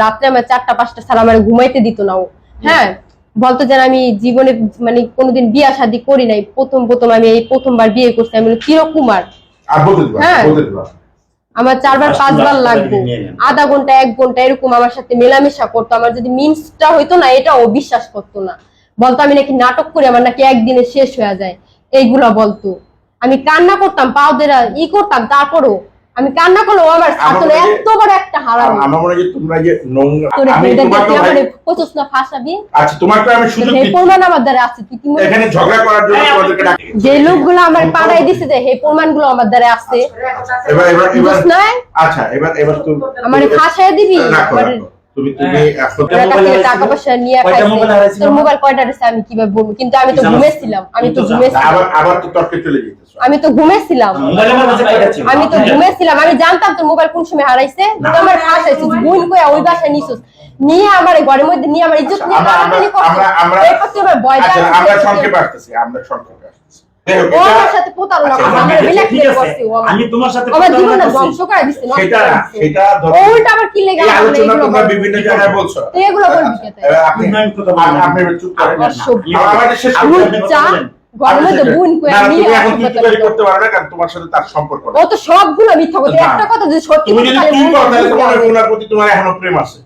রাত্রে আমার 4টা-5টা ছাড়া আমার ঘুমাইতে দিত না ও। হ্যাঁ, বলতো যে আমি জীবনে মানে কোনোদিন বিয়ে শাদী করি নাই, প্রথম আমি এই প্রথমবার বিয়ে করছি। আমি বলি কিরকম আর হ্যাঁ আমার 4বার 5বার লাগবে, আধা ঘন্টা 1 ঘন্টা এরকম আমার সাথে মেলামেশা করতো। আমার যদি মিন্সটা হইতো না এটা ও বিশ্বাস করতো না, বলতো আমি নাকি নাটক করি, আমার নাকি একদিনে শেষ হয়ে যায়, এইগুলা বলতো। আমি কান্না করতাম, পাও দেরা করতাম, তারপরও আমি কান্না করলে ও আমার ছাত্র এত বড় একটা হারাম। আমার মনে হয় তোমরা যে আমি তোমাকে মানে পচস না ফাঁসাবি। আচ্ছা তোমাকে আমি সুযোগ দিই, এই প্রমাণ আমার দ্বারা আছে। তুই কি এখানে ঝগড়া করার জন্য তোমাদেরকে ডাকি, যে লোকগুলো আমার পাড়ায় দিছে যে এই প্রমাণগুলো আমার দ্বারা আছে। এবার আচ্ছা এবার তুই আমারে ফাঁসায় দিবি। তুমি টাকা পয়সা নিয়ে খাইছিস, তোর মোবাইল কয়টা আছে আমি কিভাবে বলবো? কিন্তু আমি তো ঘুমেছিলাম, আবার তো তর্কে চলে যেতেছো। আমি তো ঘুমেছিলাম, আমি জানতাম তোর মোবাইল কোন সময় হারাইছে। তুই আমার ফাঁসাইছিস, ভুল করে ওই বাসায় নিছিস, নিয়ে আমার ঘরের মধ্যে নিয়ে আমার ইজ্জত নিয়ে টানাটানি করছিস। এরপর তুই আমার ভয় দেখাচ্ছিস। আমরা সংক্ষেপে আসতেছি। আমার সাথে প্রতারণা করছিস, আমার ব্ল্যাকমেল করছিস। আমি তোমার সাথে আমার জীবনটা ধ্বংস করে দিছিস। সেটা ওইটা আবার কি লেগে আলোচনা তোমরা বিভিন্ন জায়গায় বলছো, তুই এগুলো বলবি কেন? আপনি চুপ করেন। আমাদের শেষ করতে পারো না, কারণ তোমার সাথে তার সম্পর্ক ও তো সবগুলো মিথ্যা কথা। একটা কথা যদি সত্যি তুমি যদি তুই কথা তাহলে ওনার প্রতি তোমার এখনো প্রেম আছে।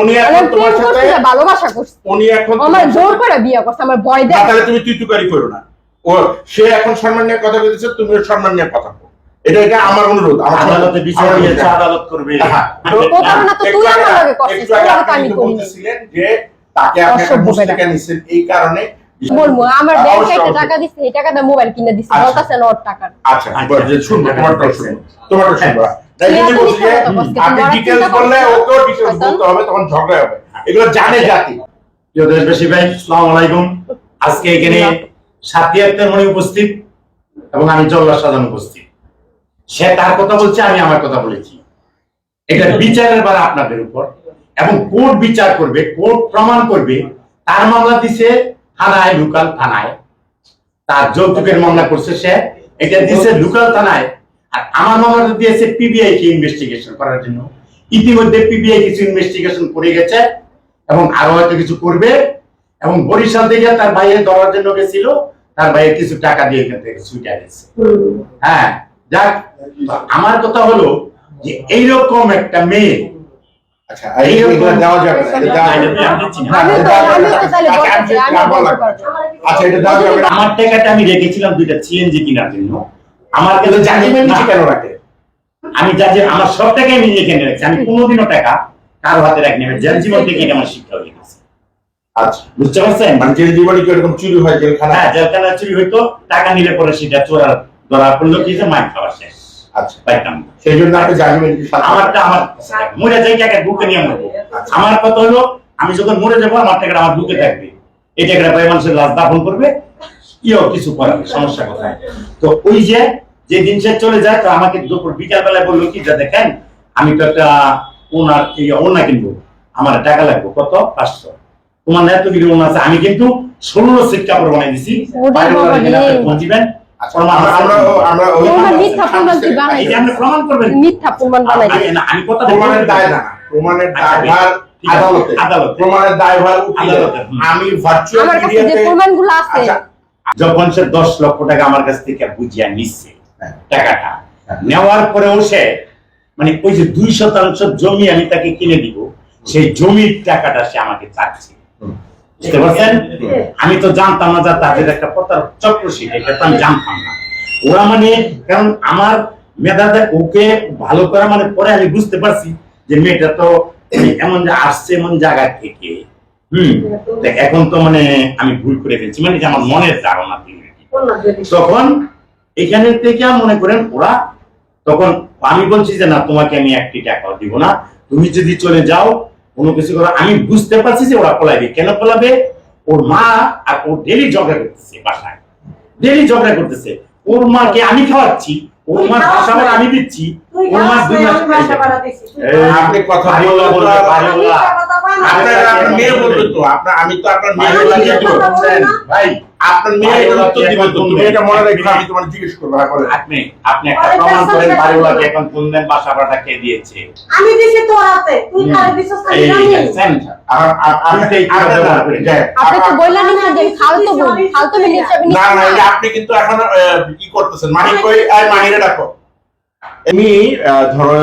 উনি এখন তোমার সাথে ভালোবাসা করছে, উনি এখন আমার জোর করে বিয়ে করছে, আমার ভয় দেয়। তাহলে তুমি তুই করো না। ও সে এখন সম্মান নিয়ে কথা বলতেছে, তুমি সম্মান নিয়ে কথা বলো। এটা আমার অনুরোধ। আমার আদালতে বিচার হয়েছে, আদালত করবে। প্রতারণা তো তুই আমার লগে করছিস, তোকে আমি করি না। যে তাকে আপনি মুস্তাকা নিছেন এই কারণে বলবো আমার ব্যাংক থেকে টাকা দিছে, এই টাকা দিয়ে মোবাইল কিনে দিছে, বলতাছে না ওর টাকা। আচ্ছা শুনবো, তোমারটা শুনবো। তাই যদি বলছি যে আপনি ডিটেইলস বললে ওকেও ডিটেইলস বলতে হবে, তখন ঝগড়া হবে। এগুলো জানে জাতি। প্রিয় দেশবাসী ভাই, আসসালামু আলাইকুম। আজকে এখানে সাথী আক্তার মনি উপস্থিত এবং আমি জল্লাদ সাজান উপস্থিত। সে তার কথা বলছে, আমি আমার কথা বলেছি। এটা বিচারের বার আপনাদের উপর, এবং কোর্ট বিচার করবে, কোর্ট প্রমাণ করবে। তার মামলা দিছে থানায়, লোকাল থানায়। তার যৌতুকের মামলা করছে সে, এটা দিছে লোকাল থানায়। আর আমার মামলাটা দিয়েছে পিবিআই কে ইনভেস্টিগেশন করার জন্য। ইতিমধ্যে পিবিআই কিছু ইনভেস্টিগেশন করে গেছে এবং আরো হয়তো কিছু করবে। এবং বরিশাল থেকে তার ভাইয়ের ধরার জন্য গেছিল, তার ভাইয়ের কিছু টাকা দিয়ে এখান থেকে ছুটে গেছে। হ্যাঁ, যাক, আমার কথা হলো যে এইরকম একটা মেয়ে, আচ্ছা এইগুলো দেওয়া যাবে না, আমার টাকাটা আমি রেখেছিলাম 2টা সিএনজি কেনার জন্য। আমার কাছে জানিবেন নিচে কেন রাখে? আমি যা যে আমার সব টাকা আমি এখানে রাখছি, আমি কোনোদিনও টাকা কারো হাতে রাখিনি। আমি জেল জীবন থেকে এটা আমার শিক্ষা হয়ে গেছে। আচ্ছা, বুঝতে পারছেন? মানে জেল জীবনে কি এরকম চুরি হয় জেলখানা? হ্যাঁ, জেলখানা চুরি হইতো, টাকা নিলে পরে সেটা চোরার ধরা পড়লো, কি যে মাইর খাওয়া শেষ। আচ্ছা, পাইতাম সেই জন্য আপনি জানিবেন আমারটা আমার মরে যাই, টাকা বুকে নিয়ে মরবো। আমার কথা হলো আমি যখন মরে যাবো আমার টাকাটা আমার বুকে থাকবে। এই টাকাটা ভাই মানুষের লাশ দাফন করবে, কেউ কিছু করাবে, সমস্যা কোথায়? তো ওই যে দিন সে চলে যায়, তো আমাকে দুপুর বিকাল বেলায় বললো কি, যা দেখেন আমি তো একটা ওনা কিনবো, আমার টাকা লাগবে কত, 500। তোমার এত কিছু ওনা আছে, আমি কিন্তু 16 সেট কাপড় বানাই দিছি। পৌঁছিবেন প্রমাণ করবেন, মিথ্যা প্রমাণ বানাই। আমি কথা প্রমাণের দায় না, প্রমাণের দায়ভার আদালতে, প্রমাণের দায়ভার আদালতে। আমি ভার্চুয়াল মিডিয়াতে প্রমাণগুলো আছে। যখন সে 10 লক্ষ টাকা আমার কাছ থেকে বুঝিয়ে নিচ্ছে, টাকাটা নেওয়ার পরেও সে মানে ওই যে 2% জমি আমি তাকে কিনে দিব, সেই জমির টাকাটা সে আমাকে চাচ্ছে। বুঝতে পারছেন? আমি তো জানতাম না যে তাদের একটা প্রতারক চক্র, সেটা তো আমি জানতাম না। ওরা মানে, কারণ আমার মেধাটা ওকে ভালো করা মানে পরে আমি বুঝতে পারছি যে মেয়েটা তো এমন যে আসছে এমন জায়গা থেকে। এখন তো মানে আমি ভুল করে ফেলছি, মানে যে আমার মনের ধারণা। তখন এখানে থেকে মনে করেন ওরা, তখন আমি বলছি যে না, তোমাকে আমি 1 টাকাও দিব না, তুমি যদি চলে যাও কোনো কিছু করো। আমি বুঝতে পারছি যে ওরা পলাইবে। কেন পলাবে? ওর মা আর ওর ডেলি ঝগড়া করতেছে, বাসায় ডেলি ঝগড়া করতেছে। ওর মাকে আমি খাওয়াচ্ছি, ওর মার ভাষা আমি দিচ্ছি, ওর মা 2 মাস আপনি কথা বললেন, আপনার মেয়ে বলতো তো, আমি তো আপনার মেয়ে ভাই আপনার মেয়ে এটা উত্তর দিবে তো, তুমি এটা মনে রাখো, আমি তোমার জিজ্ঞেস করবো। হ্যাঁ বলেন। আপনি একটা প্রমাণ করেন বাড়িওয়ালাকে এখন কোন দিন বাসা ভাড়া কে দিয়েছে? আমি দিছি তোর হাতে, তুই কারে দিছস এই আমি জানি। দেখছেন? আপনি আপনি তো বললেন না যে ফালতু বোন, ফালতু মিলে যাবে না না, এটা আপনি কিন্তু এখন কি করতেছেন? মানি কই, আর মানিরে ডাকো। আমি ধরো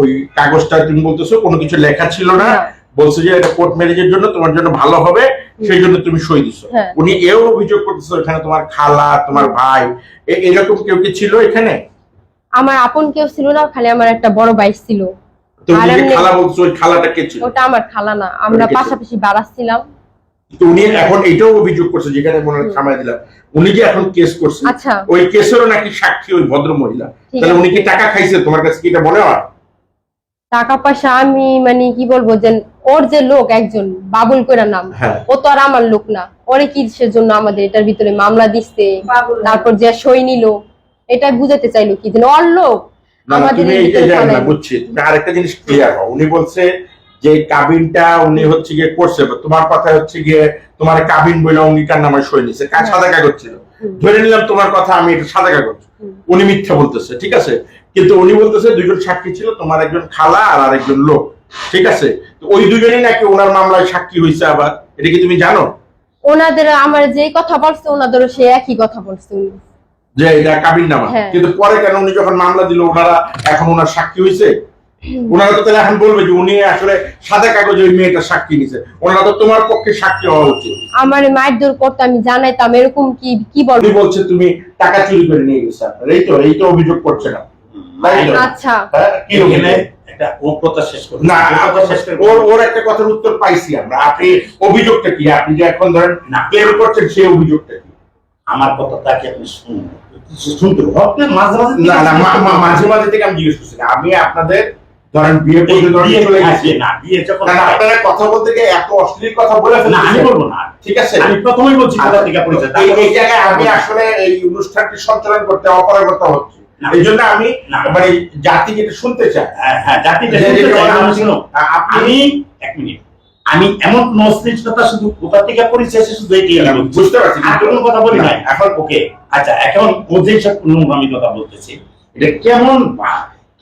ওই কাগজটা তুমি বলতেছো কোনো কিছু লেখা ছিল না, বলছো যে এটা কোর্ট ম্যারেজের জন্য তোমার জন্য ভালো হবে, সেই জন্য তুমি সই দিছো। হ্যাঁ। উনি এও অভিযোগ করতেছো এখানে তোমার খালা, তোমার ভাই, এরকম কেউ কি ছিল এখানে? আমার আপন কেউ ছিল না, খালি আমার একটা বড় ভাই ছিল। তুমি আর যে এমনি- খালা বলছো, ওই খালাটা কে ছিল? ওটা আমার খালা না, আমরা ওটা কে ছিল? পাশাপাশি বাড়াচ্ছিলাম। তো উনি এখন এটাও অভিযোগ করছে, যেখানে মনে হয় থামাই দিলাম, উনি যে এখন কেস করছে, আচ্ছা। ওই কেসেরও নাকি সাক্ষী ওই ভদ্র মহিলা। ঠিক তাহলে আছে। উনি কি টাকা খাইছে তোমার কাছে, কি এটা মনে হয়? টাকা পয়সা আমি মানে কি বলবো, যে ওর যে লোক একজন বাবুল কইরা নাম, হ্যাঁ। ও তো আর আমার লোক না। ওরে কি সেজন্য আমাদের এটার ভিতরে মামলা দিচ্ছে, বাবুল। তারপর যে সই নিল, এটা বুঝাতে চাইলো কি যে ওর লোক না, আমাদের তুমি এই এইটা ভিতরে জানো না, ফালাইলো। বুঝছি। তুমি আরেকটা জিনিস ক্লিয়ার হও, উনি বলছে যে কাবিনটা উনি হচ্ছে গিয়ে করছে, তোমার কথা হচ্ছে গিয়ে তোমার কাবিন বলে অঙ্গীকার নামায় সই নিছে, সাদা কাগজ ছিল। ধরে নিলাম তোমার কথা, আমি এটা সাদা কাগজ, উনি মিথ্যা বলতেছে, ঠিক আছে? কিন্তু উনি বলতেছে দুইজন সাক্ষী ছিল, তোমার একজন খালা আর আরেকজন লোক, ঠিক আছে? তো ওই দুজনই নাকি ওনার মামলায় সাক্ষী হয়েছে। আবার এটা কি তুমি জানো ওনাদের আমার যে কথা বলছে, ওনাদেরও সে একই কথা বলছে উনি। যে এটা কাবিন নামা? হ্যাঁ। কিন্তু পরে কেন উনি যখন মামলা দিল, ওনারা এখন ওনার সাক্ষী হয়েছে? ওনারা তো তাহলে এখন বলবে যে উনি আসলে সাদা কাগজে ওই মেয়েটা সাক্ষী নিছে, ওনারা তো তোমার পক্ষে সাক্ষী হওয়া উচিত। আমার মায়ের দূর করতে আমি জানাইতাম, এরকম কি কি বলবো। উনি বলছে তুমি টাকা চুরি করে নিয়ে গেছে আপনার, এই তো অভিযোগ করছে না, তাই তো? আচ্ছা। হ্যাঁ, কি এখানে অভিযোগ? একটা ও কথা শেষ করুন। না, ও কথা শেষ করুন। ওর একটা কথার উত্তর পাইছি আমরা। আপনি অভিযোগটা কি, আপনি যে এখন ধরেন না। ক্লেম করছেন, সেই অভিযোগটা কি? আমার কথাটাকে আপনি শুনুন, শুনতে হবে। আপনি মাঝে মাঝে না না, মাঝে মাঝে থেকে আমি জিজ্ঞেস করছি না। আমি আপনাদের ধরেন বিয়ে এই করতে ধরেন বিয়ে চলে গেছি, আসবে না, বিয়ে যখন না না, আপনারা কথা বলতে গিয়ে এত অশ্লীল কথা বলে না, আমি ফেলতেছেন। বলবো না, ঠিক আছে? আমি প্রথমেই বলছি কথা থেকে পরিচয়। এই জায়গায় আমি আসলে এই অনুষ্ঠানটি সঞ্চালন করতে অপারগতা হচ্ছে, না। এই জন্য আমি না। মানে জাতি যেটা শুনতে চাই। হ্যাঁ, জাতিটা যে- শুনতে যে- চাই, আপনি- আমি শুনো। আপনি- আমি এক মিনিট, আমি এমন অশ্লীলতা শুধু কোথা থেকে পরিচয় এসে শুধু এটি আমি বলছি। বুঝতে পারছি, আর কোনো কথা বলি নাই। না, এখন ওকে, আচ্ছা, এখন ও যে সব নোংরামি কথা বলতেছি, এটা কেমন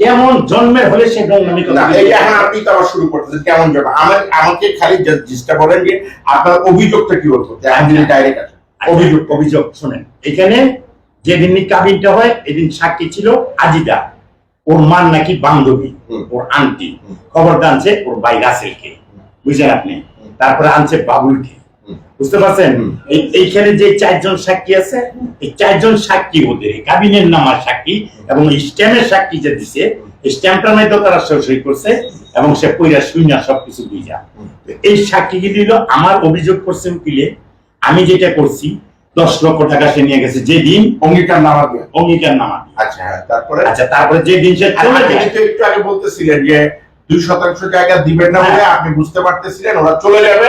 কেমন জন্মের হলে সে নোংরামি কথা না, বলতে এই পারে? এখন আপনি তো আবার শুরু করতেছেন কেমন যাবে। আমাকে খালি চেষ্টা করেন যে আপনার অভিযোগটা কি বলতে, এখন যদি ডাইরেক্ট আসে অভিযোগ অভিযোগ শুনেন। এখানে যেদিন কাবিনটা হয় এদিন সাক্ষী ছিল আজিদা, ওর মার নাকি বান্ধবী, ওর আন্টি খবর আনছে ওর ভাই রাসেলকে, বুঝলেন আপনি? তারপরে আনছে বাবুলকে, বুঝতে পারছেন? এইখানে যে চারজন সাক্ষী আছে, এই চারজন সাক্ষী ওদের কাবিনের নামার সাক্ষী, এবং স্ট্যাম্পের সাক্ষী যে দিছে, স্ট্যাম্পটা নাই তো তারা সই করছে, এবং সে কইরা শুইনা সবকিছু বুঝা। এই সাক্ষী কি দিল? আমার অভিযোগ করছে উকিলে, আমি যেটা করছি 10 লক্ষ টাকা সে নিয়ে গেছে যেদিন অঙ্গীকার নামা দিয়ে। অঙ্গীকার নামা। আচ্ছা, হ্যাঁ, তারপরে আচ্ছা, তারপরে যেদিন সে আর চলে আপনি যায়, কিন্তু একটু আগে বলতেছিলেন যে 2% জায়গা দিবেন না বলে আপনি বুঝতে পারতেছিলেন ওরা চলে যাবে,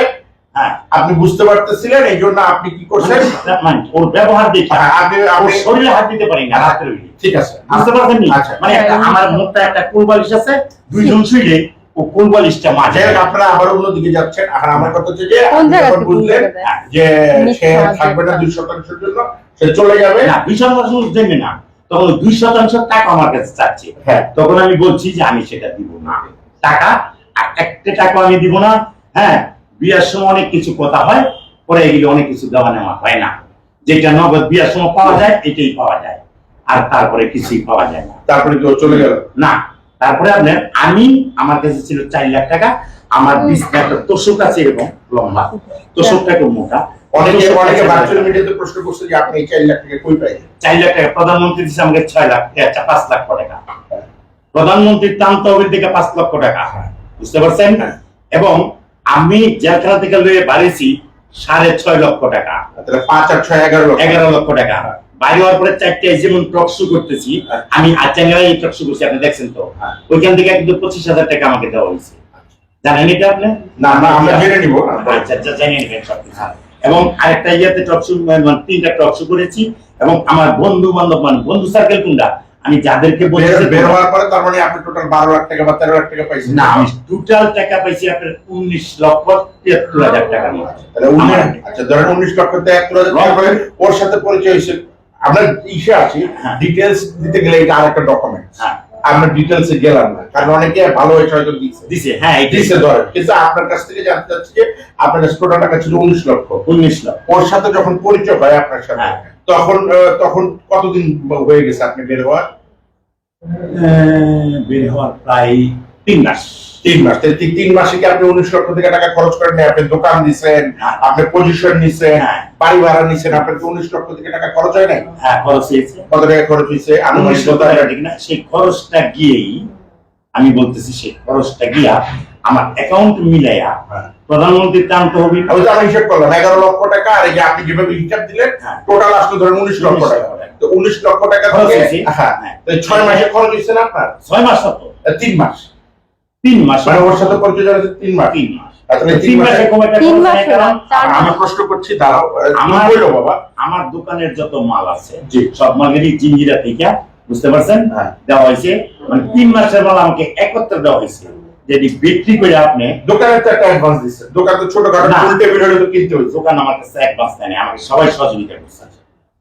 হ্যাঁ, আপনি বুঝতে পারতেছিলেন, এই জন্য আপনি কি করছেন? মানে ওর ব্যবহার দেখে হ্যাঁ, আপনি- ওর আপনি- শরীরে হাত দিতে পারি না, রাতের বেলা। ঠিক আছে, বুঝতে পারছেন নি? আচ্ছা। মানে আমার মুখটা একটা কুলবালিশ আছে, দুইজন শুইলে ও কুলবালিশটা মাঝে। যাই হোক, আপনারা আবার অন্যদিকে যাচ্ছেন। আর আমার কথা হচ্ছে যে কোন আপনি জায়গা যখন থেকে বুঝলেন নিয়ে যাবে? যে সে মিথ্যা থাকবে না কথা। 2%-এর জন্য, সে চলে যাবে, না, 2% দেবে না, তখন 2% টাকা আমার কাছে চাচ্ছে। হ্যাঁ। তখন আমি বলছি যে আমি সেটা দিব না, টাকা আর একটা টাকা আমি দিব না। হ্যাঁ, বিয়ার সময় অনেক কিছু কথা হয়, পরে এগুলো অনেক কিছু দেওয়া নেওয়া হয় না। যেটা নগদ বিয়ার সময় পাওয়া যায় এটাই পাওয়া যায়, আর তারপরে কিছুই পাওয়া যায় না। তারপরে কেউ চলে গেল। না, তারপরে আপনার আমার কাছে ছিল 4 লাখ টাকা, আমার বিছনা একটা তোষক আছে এরকম লম্বা, তোষকটা একটু মোটা। অনেকে তোষকটা ভার্চুয়াল মিডিয়াতে প্রশ্ন করছে যে আপনি এই 4 লাখ টাকা কই পাইলেন? 4 লাখ টাকা প্রধানমন্ত্রী দিচ্ছে আমাকে 6 লাখ, 5 লাখ টাকা। প্রধানমন্ত্রীর দাম তহবিল থেকে 5 লক্ষ টাকা, বুঝতে পারছেন? এবং আমি জেলখানা থেকে লয়ে বাড়িছি 6.5 লক্ষ টাকা, তাহলে 5 আর 6 11 লক্ষ। 11 লক্ষ টাকা। বাইরে হওয়ার পরে 4টে যেমন টক শো করতেছি, আমি আচাঙ্গায় এই টক শো করছি, আপনি দেখছেন তো, ওইখান থেকে কিন্তু 25,000 টাকা আমাকে দেওয়া হয়েছে। জানেন এটা আপনি? না, আমরা জেনে নিব। আচ্ছা, জানিয়ে নেবেন সবকিছু। এবং আরেকটা ইয়াতে টক শো, মানে 3টা টক শো করেছি, এবং আমার বন্ধু বান্ধব, মানে বন্ধু সার্কেল কোনটা, আমি যাদেরকে বলছি যে বের হওয়ার পরে তার মানে আপনি টোটাল 12 লাখ টাকা বা 13 লাখ টাকা পাইছেন? না, আমি টোটাল টাকা পাইছি আপনার 19,73,000 টাকা নিয়ে। তাহলে আচ্ছা ধরেন 19 লক্ষ 73,000 টাকা করে ওর সাথে পরিচয় হয়েছে। আমরা ইসে আছি, হ্যাঁ। ডিটেইলস দিতে গেলে এটা আরেকটা ডকুমেন্ট। হ্যাঁ। আমরা ডিটেইলসে গেলাম না, কারণ অনেকে ভালো হয়েছে হয়তো দিছে, হ্যাঁ দিছে ধরেন, কিন্তু আপনার কাছ থেকে জানতে চাচ্ছি যে আপনার কাছে টোটাল টাকা ছিল 19 লক্ষ। 19 লাখ। ওর সাথে যখন পরিচয় হয় আপনার সাথে, হ্যাঁ। তখন কতদিন হয়ে গেছে আপনি বের হওয়ার? বের হওয়ার প্রায় 3 মাস। 3 মাস। 3 মাসে কি আপনি 19 লক্ষ থেকে টাকা খরচ করেন? আপনি দোকান দিচ্ছেন, হ্যাঁ। আপনি পজিশন নিচ্ছেন, হ্যাঁ। বাড়ি ভাড়া নিচ্ছেন, আপনার কি 19 লক্ষ থেকে টাকা খরচ হয় নাই? হ্যাঁ, খরচ হয়েছে। কত টাকা খরচ হয়েছে? আনুমানিক কত টাকা? ঠিক না, সেই খরচটা গিয়েই আমি বলতেছি, সেই খরচটা গিয়া আমার অ্যাকাউন্ট মিলাইয়া হ্যাঁ। প্রধানমন্ত্রী ত্রাণ তহবিল, আমি তো আমি হিসাব করলাম 11 লক্ষ টাকা, আর এই যে আপনি যেভাবে হিসাব দিলেন হ্যাঁ। টোটাল আসলে ধরেন 19 লক্ষ টাকা। তো 19 লক্ষ টাকা খরচ থেকে হয়েছে। হ্যাঁ, হ্যাঁ। তো 6 মাসে খরচ হয়েছে না আপনার? 6 মাস হতো। 3 মাস। 3 মাস মানে ওর সাথে পরিচয় হয়েছে 3 মাস। 3 মাস। তাহলে 3 মাসে খুব একটা 3 খরচ মাস নাই, কারণ না, 4 আমি মাস। প্রশ্ন করছি, দাঁড়াও আমার বললো বাবা। আমার দোকানের যত মাল আছে জি। সব মালেরই জিঞ্জিরা থেকে, বুঝতে পারছেন, হ্যাঁ। দেওয়া হয়েছে। মানে 3 মাসের মাল আমাকে একত্রে দেওয়া হয়েছে, যদি বিক্রি করে আপনি দোকানের তো একটা অ্যাডভান্স দিচ্ছে, দোকান তো ছোটখাটো না। ফুল টেবিল হলে তো কিনতে হয়েছে। দোকান আমার কাছে অ্যাডভান্স নেয়, আমাকে সবাই সহযোগিতা করছে,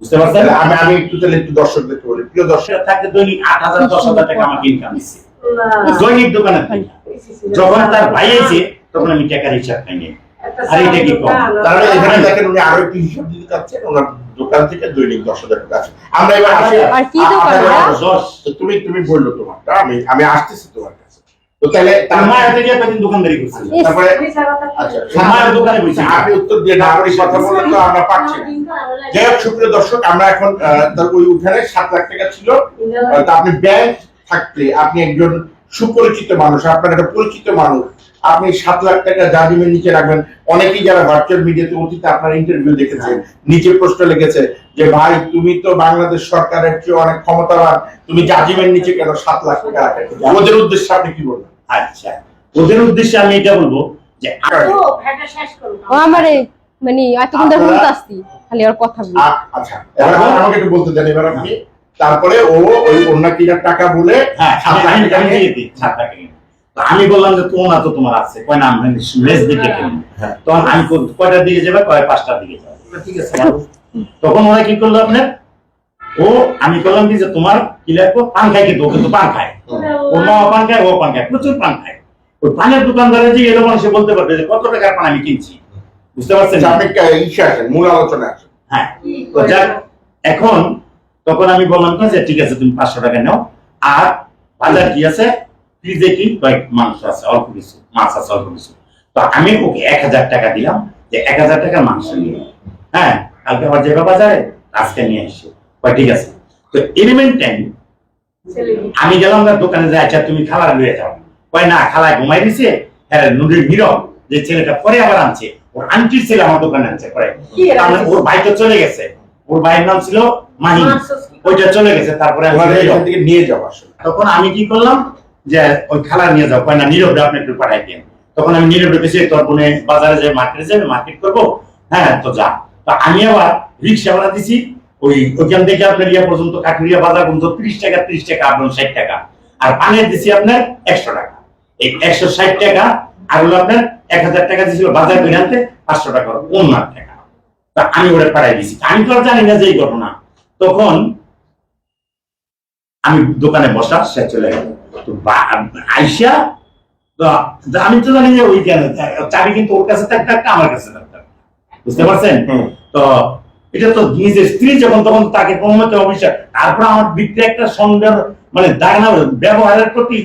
বুঝতে পারছেন। তাহলে আমি একটু দর্শকদেরকে বলি, প্রিয় দর্শক, সেটা থাকতে দৈনিক 8,000 10,000 টাকা আমাকে ইনকাম দিচ্ছে না। দৈনিক দোকানের থেকে। যখন তার ভাই এসে তখন আমি টাকার হিসাব পাই নি। আর এটা কি কম? তাহলে এখানে দেখেন উনি আরো একটু হিসাব দিতে চাচ্ছেন, ওনার দোকান থেকে দৈনিক 10,000 টাকা আসে। আমরা এবার আসি, আর কি দোকান আপনার- ওরা? 10 তো তুমি বললো তোমারটা, আমি আসতেছি তোমার কাছে। তো তাহলে তার মায়ের থেকে কতদিন দোকানদারি করছে, ইস, তারপরে আচ্ছা আচ্ছা মায়ের দোকানে বসে আপনি উত্তর দিয়ে না করে কথা বলেন তো আমরা পাচ্ছি না। যাই হোক সুপ্রিয় দর্শক, আমরা এখন তার ওই উঠানে 7 লাখ টাকা ছিল। তা আপনি ব্যাংক থাকতে, আপনি একজন সুপরিচিত মানুষ, আপনার একটা পরিচিত মানুষ, আপনি 7 লাখ টাকা জাজিমের নিচে রাখবেন। অনেকেই যারা ভার্চুয়াল মিডিয়াতে অতীতে আপনার ইন্টারভিউ দেখেছে, নিচে প্রশ্ন লিখেছে যে ভাই তুমি তো বাংলাদেশ সরকারের চেয়ে অনেক ক্ষমতাবান, তুমি জাজিমের নিচে কেন 7 লাখ টাকা রাখেন? ওদের উদ্দেশ্যে আপনি কি বলবেন? আচ্ছা, ওদের উদ্দেশ্যে আমি এটা বলবো যে ও আমারে মানে এতক্ষণ ধরে শুনতে আসছি খালি আর কথা বলি। আচ্ছা, এবার আমাকে একটু বলতে দেন এবার আপনি। তারপরে ও ওই অন্য কিনা টাকা বলে হ্যাঁ, 7 লাখ আমি টাকা দিয়ে দিই 7 টাকা নিয়ে। তো আমি বললাম যে তোমার তো তোমার আছে, কয় না আমি লেস দিকে কিনি। হ্যাঁ। তখন আমি কয়টার দিকে যাবে, কয় 5টার দিকে যাবে, ঠিক আছে। তখন ওরা কি করলো আপনার, ও আমি করলাম কি যে তোমার কি লাগবে, পান খাই, কিন্তু ও কিন্তু পান খায়, ও মা পান খায়, ও পান খায়, প্রচুর পান খায়। ওই পানের দোকানদারে যে এলো মানুষ বলতে পারবে যে কত টাকার পান আমি কিনছি, বুঝতে পারছেন? আচ্ছা, আপনি ইসে আসেন, মূল আলোচনা আসেন। হ্যাঁ, তো যাক, এখন তখন আমি বললাম যে ঠিক আছে তুমি 500 টাকা নাও, আর বাজার কি আছে, ফ্রিজে কি কয়েক মাংস আছে, অল্প কিছু মাছ আছে, অল্প কিছু। তো আমি ওকে 1,000 টাকা দিলাম যে 1,000 টাকার মাংস নিয়ে, হ্যাঁ কালকে আবার যাবে বাজারে, আজকে নিয়ে আসি। ঠিক আছে। তো এলিমেন্ট টাইম আমি গেলাম তার দোকানে, যে আচ্ছা তুমি খালা লয়ে যাও, কয় না খালায় ঘুমাই দিছে, হ্যাঁ নুরির নীরব যে ছেলেটা পরে আবার আনছে, ওর আন্টির ছেলে আমার দোকানে আনছে পরে, ওর ভাই তো চলে গেছে, ওর ভাইয়ের নাম ছিল মাহিন, ওইটা চলে গেছে। তারপরে এখান থেকে নিয়ে যাও আসলে। তখন আমি কি করলাম যে ওই খালা নিয়ে যাও, কয় না নীরব আপনি একটু পাঠাই দেন। তখন আমি নীরব রেখেছি, তোর বোনে বাজারে যাবে, মার্কেটে যাবে, মার্কেট করবো, হ্যাঁ তো যা। তো আমি আবার রিক্সা ভাড়া দিছি ওইখান থেকে আপনার ইয়া পর্যন্ত, কাঠুরিয়া বাজার পর্যন্ত 30 টাকা, 30 টাকা আপনার 60 টাকা, আর পানের দিছি আপনার 100 টাকা। এই 160 টাকা আর হলো আপনার 1,000 টাকা দিছিল বাজার করে আনতে, 500 টাকা 59 টাকা। তা আমি ওরা পাঠাই দিছি, আমি তো আর জানি না যে এই ঘটনা। তখন আমি দোকানে বসা, সে চলে গেল। তো আইসা তো আমি তো জানি যে ওই কেন চাবি কিন্তু ওর কাছে থাকতে একটা আমার কাছে থাকতে, বুঝতে পারছেন? তো এটা তো নিজের স্ত্রী যখন, তখন তাকে কোনো মতে অবিশ্বাস। তারপর আমার বিক্রি একটা সন্দেহ, মানে দাঁড়ানো ব্যবহারের প্রতি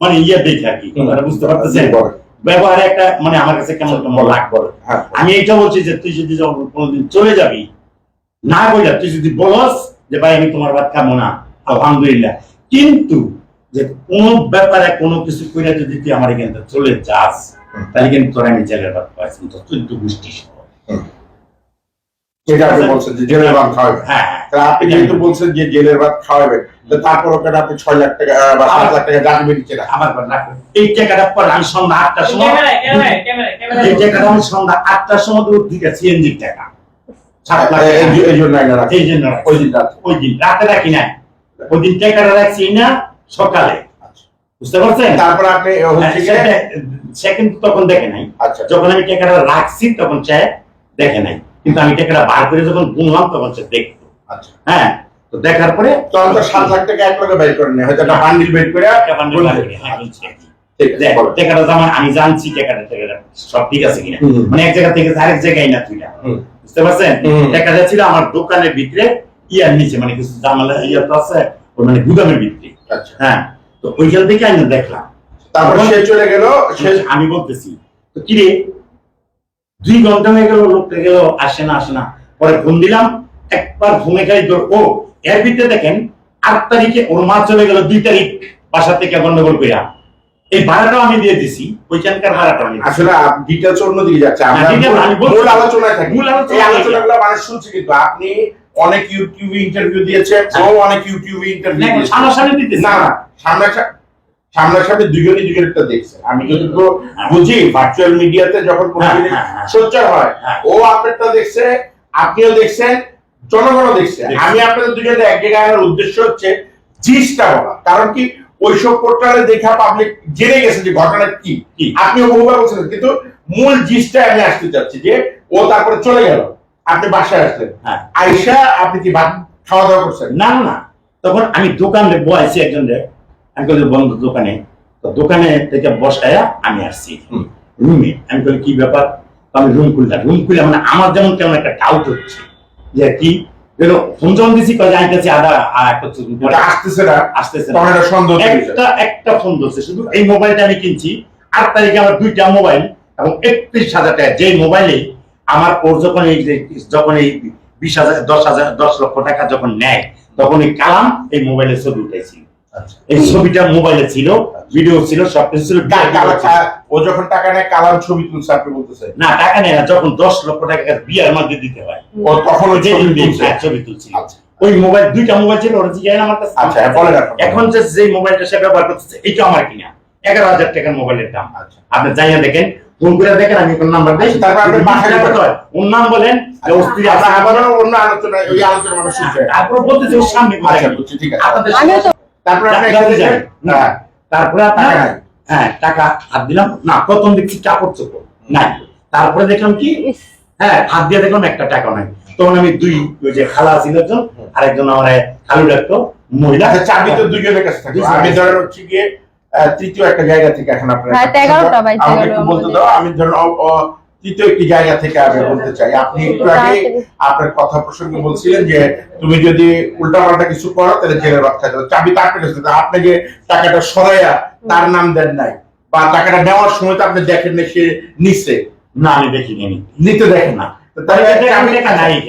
মানে ইয়ে দেখে আর কি, বুঝতে পারতেছেন? ব্যবহারে একটা মানে আমার কাছে কেমন কেমন লাগবে। আমি এইটা বলছি যে তুই যদি কোনোদিন চলে যাবি, না বললা তুই যদি বলস যে ভাই আমি তোমার ভাত খাবো না, আলহামদুলিল্লাহ, কিন্তু যে কোনো ব্যাপারে কোনো কিছু করে যদি তুই আমার এখান থেকে চলে যাস, তাহলে কিন্তু তোর আমি জেলের ভাত পাইছি, তো তুই তো বুঝতিস। এটা আপনি বলছেন যে জেলের ভাত খাওয়াবেন। হ্যাঁ, আপনি যেহেতু বলছেন যে জেলের ভাত খাওয়াবেন, তারপর ওখানে আপনি 6 লাখ টাকা বা 7 লাখ টাকা জাজিমের নিচে রাখেন। আমার এই টাকাটা পর আমি সন্ধ্যা 8টার সময়, এই টাকাটা আমি সন্ধ্যা 8টার সময় দিকে সিএনজি টাকা 7 লাখ এই জন্য এই জন্য ওই দিন রাত ওই দিন রাতে রাখি না, ওই দিন টাকাটা রাখছি না সকালে, বুঝতে পারছেন? তারপর আপনি হচ্ছে গিয়ে সে কিন্তু তখন দেখে নাই। আচ্ছা। যখন আমি টাকাটা রাখছি তখন সে দেখে নাই, কিন্তু আমি টাকাটা বার করে যখন গুনলাম তখন সে দেখতো। আচ্ছা। হ্যাঁ, তো দেখার পরে তখন তো 7 লাখ টাকা এক লগে বের করে নেয়, হয়তো একটা বান্ডিল বের করে একটা বান্ডিল বার করে, হ্যাঁ, বলছি। ঠিক আছে, বলো। টাকাটা যেমন আমি জানছি টাকাটা সব ঠিক আছে কিনা, মানে এক জায়গা থেকে আরেক জায়গায় না তুইলা, বুঝতে পারছেন? টাকাটা ছিল আমার দোকানের ভিতরে ইয়ার নিচে, মানে কিছু জামালা ইয়া তো আছে ওই মানে গুদামের ভিতরে। আচ্ছা। হ্যাঁ, তো ওইখান থেকে আমি দেখলাম। তারপর সে চলে গেল, সে আমি বলতেছি তো কি রে 2 ঘন্টা হয়ে গেল, লোকটা গেল, আসে না। পরে ফোন দিলাম, একবার ফোনে খাই ও এর ভিতরে দেখেন 8 তারিখে ওর মা চলে গেল, 2 তারিখ বাসা থেকে গন্ডগোল কইরা। এই ভাড়াটাও আমি দিয়ে দিছি, ওইখানকার ভাড়াটা আমি আসলে ডিটেইলস অন্যদিকে যাচ্ছে, আমরা মূল আলোচনায় থাকি। এই আলোচনাগুলো মানুষ শুনছে, কিন্তু আপনি অনেক ইউটিউবে ইন্টারভিউ দিয়েছেন, ও অনেক ইউটিউবে ইন্টারভিউ দিয়েছে। সামনাসামনি দিতেছি না, সামনাসামনি দুজনেরটা দেখছেন। আমি যতটুকু বুঝি ভার্চুয়াল মিডিয়াতে যখন কোনো জিনিস সোচ্চার হয়, ও আপনারটা দেখছে, আপনিও দেখছেন, জনগণও দেখছে। আমি আপনাদের দুজনে এক জায়গায় আনার উদ্দেশ্য হচ্ছে জিনিসটা বলা, কারণ কি ওইসব পোর্টালে দেখা পাবলিক জেনে গেছে যে ঘটনা কি। আপনিও বহুবার বলছেন, কিন্তু মূল জিনিসটা আমি আসতে চাচ্ছি যে ও তারপরে চলে গেল, আপনি বাসায় আসলেন, আইসা আপনি কি খাওয়া দাওয়া করছেন? না, তখন আমি দোকানে বসেছি একজনের, আমি বলি বন্ধু দোকানে, তো দোকানে থেকে বসায়া আমি আসছি রুমে। আমি বলি কি ব্যাপার, আমি রুম খুললাম, মানে আমার যেমন কেমন একটা ডাউট হচ্ছে যে কি ফোন যখন দিছি আইতেছি আসতেছে না, একটা ফোন ধরছে। শুধু এই মোবাইলটা আমি কিনছি 8 তারিখে, আমার 2টা মোবাইল এবং 31,000 টাকা, যে মোবাইলে আমার ওর যখন এই 10 লক্ষ টাকা যখন নেয়, তখন এই কালাম এই মোবাইলে ছবি উঠাইছিল। এই ছবিটা মোবাইলে ছিল, ভিডিও ছিল, সবকিছু ছিল। ও যখন টাকা নেয় কালাম ছবি তুলছে, আপনি বলতেছেন? না, টাকা নেয় না, যখন 10 লক্ষ টাকা বিয়ার মধ্যে দিতে হয়, ও তখন ওই ছবি তুলছিল। ওই মোবাইল 2টা মোবাইল ছিল, ওর জিজ্ঞাসা আমার কাছে। আচ্ছা, এখন যে মোবাইলটা সে ব্যবহার করতেছে এটা আমার কিনা, 11,000 টাকার মোবাইলের দাম। আপনি যাইয়া দেখেন, ফোন করে দেখেন, আমি কোন নাম্বার দেই, তারপর আপনি বাসায় হয় ওর নাম বলেন, আবারও অন্য আলোচনা, ওই আলোচনা মানুষ শুনছে। তারপর বলতেছে ওর সামনে আচ্ছা, বুঝছি, ঠিক আছে। তারপরে আপনার হ্যাঁ টাকা হাত দিলাম না, প্রথম দেখছি কাপড় চোপড় নাই, তারপরে দেখলাম কি হ্যাঁ হাত দিয়ে দেখলাম একটা টাকা নাই। তখন আমি ওই যে খালা ছিল একজন, আরেকজন আমার খালু ডাকতো মহিলা। চাবি তো দুজনের কাছে থাকে, আমি ধরেন হচ্ছে গিয়ে তৃতীয় একটা জায়গা থেকে, এখন আপনার বলতে দাও, আমি ধরেন তৃতীয় একটি জায়গা থেকে আমি বলতে চাই। আপনি একটু আগে আপনার কথা প্রসঙ্গে বলছিলেন যে তুমি যদি উল্টাপাল্টা কিছু করো তাহলে জেলের ভাত খাইতে হবে, চাবি তার কাছে। আপনি যে টাকাটা সরাইয়া তার নাম দেন নাই, বা টাকাটা নেওয়ার সময় তো আপনি দেখেন না সে নিচ্ছে? না, আমি দেখিনি, নিতে দেখেন না,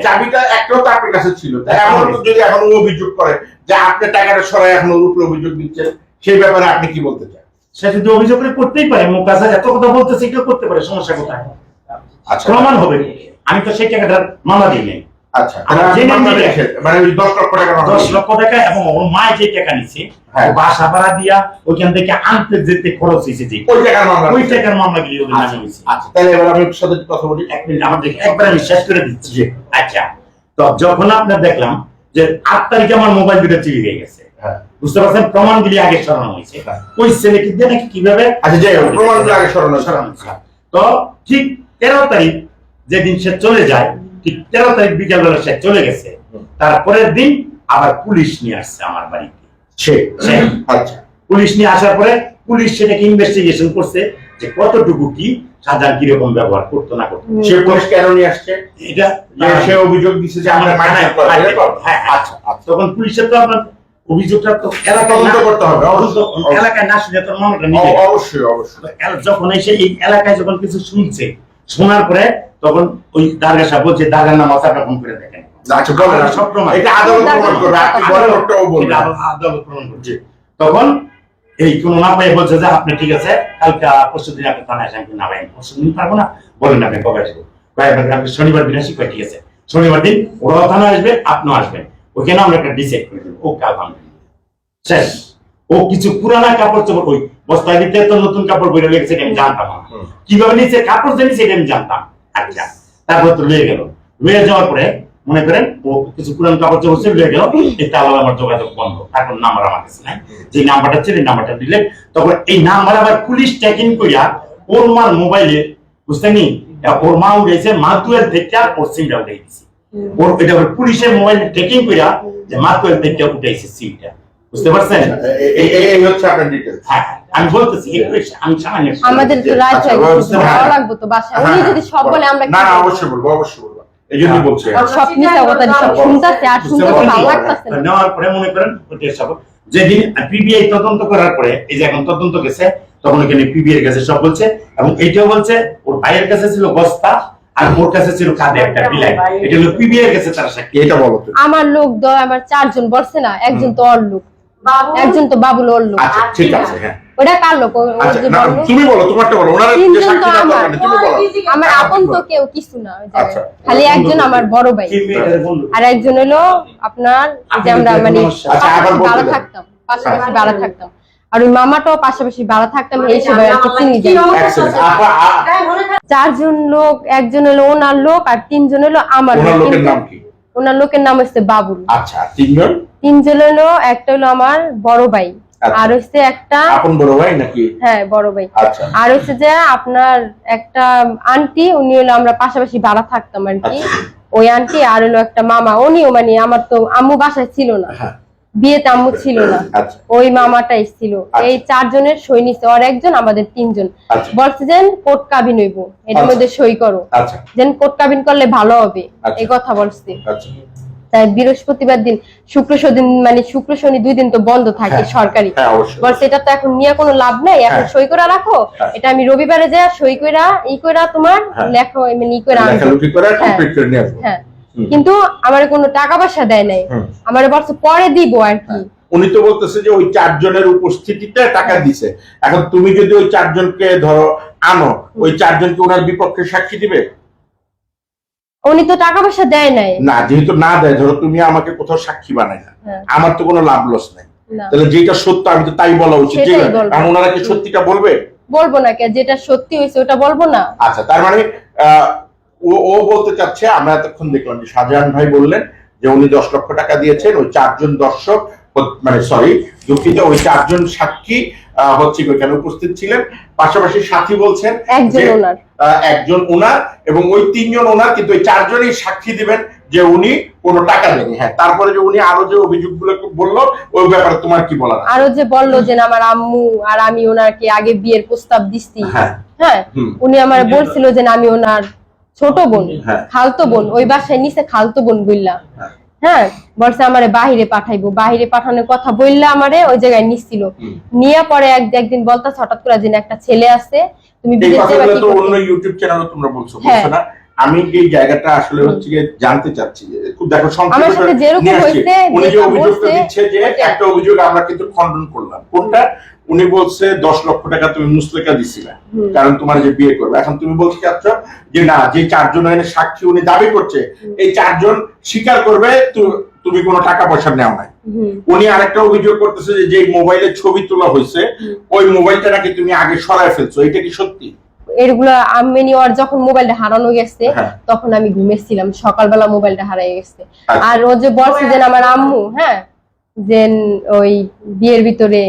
চাবিটা একটাও তো আপনার কাছে ছিল। এমন যদি এখন অভিযোগ করে যে আপনি টাকাটা সরাই এখন ওর উপরে অভিযোগ দিচ্ছেন, সেই ব্যাপারে আপনি কি বলতে চান? সে যদি অভিযোগ করতেই পারে, মুখ কাছে এত কথা বলতেছে, এটা করতে পারে, সমস্যা কোথায়? আচ্ছা, প্রমাণ হবে। আমি তো সেই টাকাটার মামলা দিই নাই। আচ্ছা, মানে 10 লক্ষ টাকা, 10 লক্ষ টাকা, এবং ওর মা যে টাকা নিচ্ছে বাসা ভাড়া দিয়া ওইখান থেকে আনতে যেতে খরচ হয়েছে, যে ওই টাকার মামলা গিয়ে ওদের নামে হয়েছে। আচ্ছা, তাহলে এবার আমি সাথে কথা বলি, 1 মিনিট আমার দেখে একবার আমি শেষ করে দিচ্ছি। আচ্ছা, তো যখন আপনার দেখলাম যে 8 তারিখে আমার মোবাইল দুটো চুরি হয়ে গেছে, বুঝতে পারছেন, প্রমাণগুলি আগে সরানো হয়েছে, ওই ছেলে কি নাকি কিভাবে প্রমাণগুলো আগে সরানো হয়েছে। তো ঠিক 13 তারিখ যেদিন সে চলে যায়, ঠিক 13 তারিখ বিকালবেলা সে চলে গেছে, তারপরের দিন আবার পুলিশ নিয়ে আসছে আমার বাড়িতে। আচ্ছা, পুলিশ নিয়ে আসার পরে পুলিশ সেটাকে ইনভেস্টিগেশন করছে যে কতটুকু কি শাহজাহান কিরকম ব্যবহার করতো না করতো। সে পুলিশ কেন নিয়ে আসছে? এটা সে অভিযোগ দিচ্ছে যে আমরা আচ্ছা, তখন পুলিশের তো আপনার অভিযোগটা তো তদন্ত করতে হবে, এলাকায় না শুনে তোর মামলাটা নিয়ে অবশ্যই। যখন এসে এই এলাকায় যখন কিছু শুনছে, শোনার পরে তখন ওই দারগা সাহেব বলছে দারগার নাম আছে, আপনার ফোন করে দেখেন। সব প্রমাণ, এটা আদালত প্রমাণ করবে, আপনি বড় লোকটাও বলবেন, আদালত প্রমাণ করছে। তখন এই কোনো না পাই বলছে যে আপনি ঠিক আছে, কালকে পরশু দিন আপনি থানায় আসেন। না ভাই পরশু দিন পারবো না, বলেন আপনি কবে আসবো? আপনি শনিবার দিন আসি। ঠিক আছে, শনিবার দিন ওরাও থানায় আসবে, আপনিও আসবেন, ওখানে আমরা একটা ডিসাইড করে দেবো। ও কাল শেষ। ও কিছু পুরানা কাপড় চোপড় ওই বস্তায় ভিতরে তো নতুন কাপড় বইরে লেগেছে, আমি জানতাম না কিভাবে নিচে কাপড় জানি, সেটা আমি জানতাম। আচ্ছা, তারপর তো লয়ে গেল, লয়ে যাওয়ার পরে মনে করেন ও কিছু পুরান কাপড় চোপড় চলে গেল, এটা আলাদা আমার যোগাযোগ বন্ধ, এখন নাম্বার আমার কাছে নাই, যে নাম্বারটা ছিল এই নাম্বারটা দিলে তখন এই নাম্বার আবার পুলিশ ট্র্যাকিং করিয়া ওর মার মোবাইলে, বুঝতেনি, ওর মা উঠেছে মাতুয়েল থেকে ওর সিমটা উঠে গেছে, ওর এটা পুলিশের মোবাইলে ট্র্যাকিং করিয়া যে মাতুয়েল থেকে উঠেছে সিমটা, বুঝতে পারছেন? এই হচ্ছে আপনার ডিটেইলস। হ্যাঁ আমি বলতেছি আমি সামান্য আমাদের তো রাত আচ্ছা, হয়ে গেছে, হ্যাঁ। ভালো লাগবে তো বাসায়। উনি যদি সব বলে আমরা কি না করবো? অবশ্যই বলবো, অবশ্যই বলবো, এই জন্যই বলছি। সব মিথ্যা কথা সব শুনতেছে আর শুনতে ভালো লাগতেছে না। নেওয়ার পরে মনে করেন সব যেদিন পিবিআই তদন্ত করার পরে, এই যে এখন তদন্ত গেছে, তখন এখানে পিবিআই কাছে সব বলছে, এবং এইটাও বলছে ওর ভাইয়ের কাছে ছিল বস্তা আর ওর কাছে ছিল কাঁধে একটা বিলাই, এটা হলো পিবিআই কাছে তারা সাক্ষী। এটা বলো তুমি। আমার লোক আমার 4 জন বলছে না, একজন তো ওর লোক, বাবু একজন তো বাবুল ওর লোক। আচ্ছা ঠিক আছে, হ্যাঁ ওটা কার লোক? ও আচ্ছা, যে না বললো তুমি বলো, তোমারটা বলো, ওনারা যে তিনজন তো সাক্ষী দাও আমার। তুমি বলো। আমার আপন তো কেউ কিছু না ওই জায়গায়। আচ্ছা। খালি একজন আমার বড় ভাই, কি মেয়েটার বন্ধু? আর একজন হলো আপনার যে আমরা মানে আচ্ছা, আবার বলতে ভালো দাও। থাকতাম, পাশাপাশি ভালো থাকতাম, আর ওই মামাটাও পাশাপাশি ভালো থাকতাম, এই সবাই আর কি চিনি যাই। এক সেকেন্ড, গায়ে মনে থাকে 4 জন লোক, একজন হলো ওনার লোক আর 3 জন হলো আমার ওনার লোক। লোকের কিন্তু নাম কি? ওনার লোকের নাম হচ্ছে বাবুল। আচ্ছা, তিনজন 3 জন হলো, একটা হলো আমার বড় ভাই, আচ্ছা। আর হচ্ছে একটা, আপন বড় ভাই নাকি? হ্যাঁ বড় ভাই, আচ্ছা আর হচ্ছে যে আপনার একটা আন্টি, উনি হলো আমরা পাশাপাশি ভাড়া থাকতাম আর কি, আচ্ছা। ওই আন্টি, আর হলো একটা মামা, উনিও মানে আমার তো আম্মু বাসায় ছিল না, হ্যাঁ বিয়েতে আম্মু ছিল না, আচ্ছা ওই মামাটাই ছিল। আচ্ছা। এই 4 জনের সই নিছে, আর একজন আমাদের 3 জন আচ্ছা বলছে যে কোর্ট কাবিন হইব, এটার আচ্ছা। মধ্যে সই করো, আচ্ছা যেন কোর্ট কাবিন করলে ভালো হবে, আচ্ছা। এই কথা বলছে। আচ্ছা তাই বৃহস্পতিবার দিন, শুক্র মানে শুক্র শনি 2 দিন তো বন্ধ থাকে হ্যাঁ। সরকারি, হ্যাঁ অবশ্যই। বলছে এটা তো এখন নিয়ে কোনো লাভ নাই, এখন হ্যাঁ। সই করে রাখো, হ্যাঁ। এটা আমি রবিবারে যা সই কইরা কইরা তোমার হ্যাঁ। লেখো, মানে করে আনবো। লেখালেখি করে হ্যাঁ। কমপ্লিট করে নিয়ে আসবো। হ্যাঁ, হুম। কিন্তু আমার কোনো টাকা পয়সা দেয় নাই, হুম। আমার বলছে পরে দিব আর কি। হ্যাঁ। উনি তো বলতেছে যে ওই 4 জনের উপস্থিতিতে টাকা দিছে, এখন তুমি যদি ওই 4 জনকে ধরো আনো, ওই 4 জনকে ওনার বিপক্ষে সাক্ষী দিবে? উনি তো টাকা পয়সা দেয় নাই। না, যেহেতু না দেয়, ধরো তুমি আমাকে কোথাও সাক্ষী বানাই না, হ্যাঁ। আমার তো কোনো লাভ লস নাই, না, তাহলে যেটা সত্য আমি তো তাই বলা উচিত, ঠিক সেটাই আছে? বলবো। কারণ ওনারা কি সত্যিটা বলবে? বলবো না কে, যেটা সত্যি হয়েছে ওটা বলবো না। আচ্ছা, তার মানে ও বলতে চাচ্ছে, আমরা এতক্ষণ দেখলাম যে শাহজাহান ভাই বললেন যে উনি 10 লক্ষ টাকা দিয়েছেন, ওই 4 জন দর্শক, মানে সরি দুঃখিত, ওই 4 জন সাক্ষী হচ্ছে ওইখানে উপস্থিত ছিলেন, পাশাপাশি সাথী বলছেন একজন যে, ওনার, একজন ওনার, এবং ওই 3 জন ওনার, কিন্তু ওই 4 জনই সাক্ষী দিবেন যে উনি কোনো টাকা দেননি। হ্যাঁ, তারপরে যে উনি আরো যে অভিযোগগুলো বললো ওই ব্যাপারে তোমার কি বলার আছে? আরো যে বললো যে না, আমার আম্মু আর আমি ওনাকে আগে বিয়ের প্রস্তাব দিচ্ছি, হ্যাঁ হ্যাঁ, হুম। উনি আমার বলছিল যে না, আমি ওনার ছোট বোন, হ্যাঁ। খালতো বোন, ওই বাসায় নিচে খালতো বোন বললা, হ্যাঁ। হ্যাঁ, বলছে আমারে বাহিরে পাঠাইবো, বাহিরে পাঠানোর কথা বললা আমারে ওই জায়গায় নিছিল, হুম। নিয়ে পরে একদিন বলতাছে হঠাৎ করে যে না, একটা ছেলে আছে, তুমি এই বিদেশ যাবা কথাগুলো কি তো করতে? অন্য ইউটিউব চ্যানেলে তোমরা বলছো, হ্যাঁ। বলছো না? আমি এই জায়গাটা আসলে হচ্ছে গিয়ে জানতে চাচ্ছি যে, দেখো আমার সাথে যেরকম নিয়ে আসছি। হয়েছে, উনি যে যেটা অভিযোগটা বলছে, দিচ্ছে যে ওটাই। একটা অভিযোগ আমরা কিন্তু খণ্ডন করলাম, কোনটা? উনি বলছে 10 লক্ষ টাকা তুমি মুসলেকা দিছিলা হুম। কারণ তোমার যে বিয়ে করবে, এখন তুমি বলতে চাচ্ছ যে না, যে 4 জন এখানে সাক্ষী উনি দাবি করছে, এই 4 জন স্বীকার করবে তুমি কোনো টাকা পয়সা নেও নাই। হুম, উনি আরেকটা অভিযোগ করতেছে যে মোবাইলে ছবি তোলা হয়েছে, ওই মোবাইলটা নাকি তুমি আগে সরায় ফেলছো, এটা কি সত্যি? এগুলা আমি নিয়ে যখন মোবাইলটা হারানো গেছে, হ্যাঁ। তখন আমি ঘুমেছিলাম, সকালবেলা মোবাইলটা হারিয়ে গেছে। আচ্ছা। আর ও যে বলছে যে আমার আম্মু, হ্যাঁ, যে ওই বিয়ের ভিতরে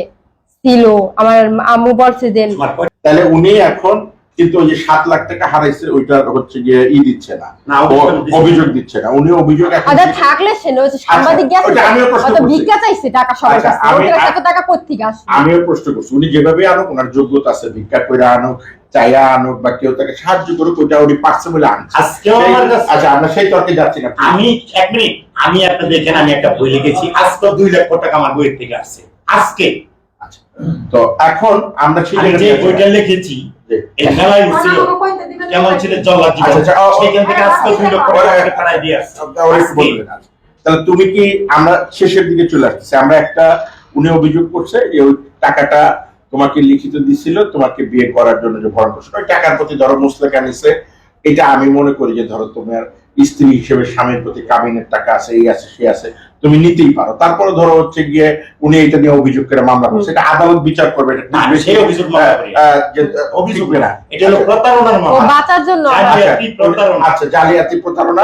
ছিল, আমার আম্মু বলছে যে তোমার কয়- তাহলে উনি এখন কিন্তু ওই যে 7 লাখ টাকা হারাইছে, ওইটা হচ্ছে গিয়ে দিচ্ছে না, না, অভিযোগ দিচ্ছে না। অভিযোগ দিচ্ছে না, উনি অভিযোগ এখন আচ্ছা থাকলে সে ওই যে সাংবাদিক আচ্ছা, গেছে, ওটা আমিও প্রশ্ন হয়তো করছি। ভিক্ষা চাইছে টাকা সবার আচ্ছা, কাছে, আমি- ওদের কাছে এত টাকা কোত্থেকে আসবে? আমিও প্রশ্ন করছি, উনি যেভাবে আনুক ওনার যোগ্যতা আছে, ভিক্ষা করে আনুক, চাইয়া আনুক, বা কেউ তাকে সাহায্য করুক, ওইটা উনি পারছে বলে আনছে। আজকেও সেই- আমার কাছে- আচ্ছা, আমরা সেই তর্কে যাচ্ছি না। আমি 1 মিনিট, আমি আপনাদের দেখেন আমি একটা বই লিখেছি, আজকে 2 লক্ষ টাকা আমার বইয়ের থেকে আসছে আজকে। আচ্ছা, তো এখন আমরা সেই আমি যে জায়গায় বইটা লিখেছি জি। এই মেলায় উঠছিল, আমাকে কইতে দিবেন না। কেমন ছিল জল্লাদ জীবন, আচ্ছা, আচ্ছা, সেখান থেকে আজকে 2 লক্ষ টাকা পাঠায় দিয়ে আসছে। ওরা একটু বলবেন। আচ্ছা, তাহলে তুমি কি, আমরা শেষের দিকে চলে আসতেছি, আমরা একটা, উনি অভিযোগ করছে যে ওই টাকাটা তোমাকে লিখিত দিছিল তোমাকে বিয়ে করার জন্য যে ভরণ পোষণ, ওই টাকার প্রতি ধরো মুসলেকা নিছে, এটা আমি মনে করি যে ধরো তোমার স্ত্রী হিসেবে স্বামীর প্রতি কাবিনের টাকা আছে, এই আছে সে আছে, তুমি নিতেই পারো। তারপরে ধরো হচ্ছে গিয়ে উনি এটা নিয়ে অভিযোগ করে মামলা করছে, এটা আদালত বিচার করবে। এটা না, আমি সেই অভিযোগ মামলা করি। অভিযোগ না, এটা হলো প্রতারণার ও মামলা। বাঁচার জন্য জালিয়াতি প্রতারণা। আচ্ছা, জালিয়াতি প্রতারণা।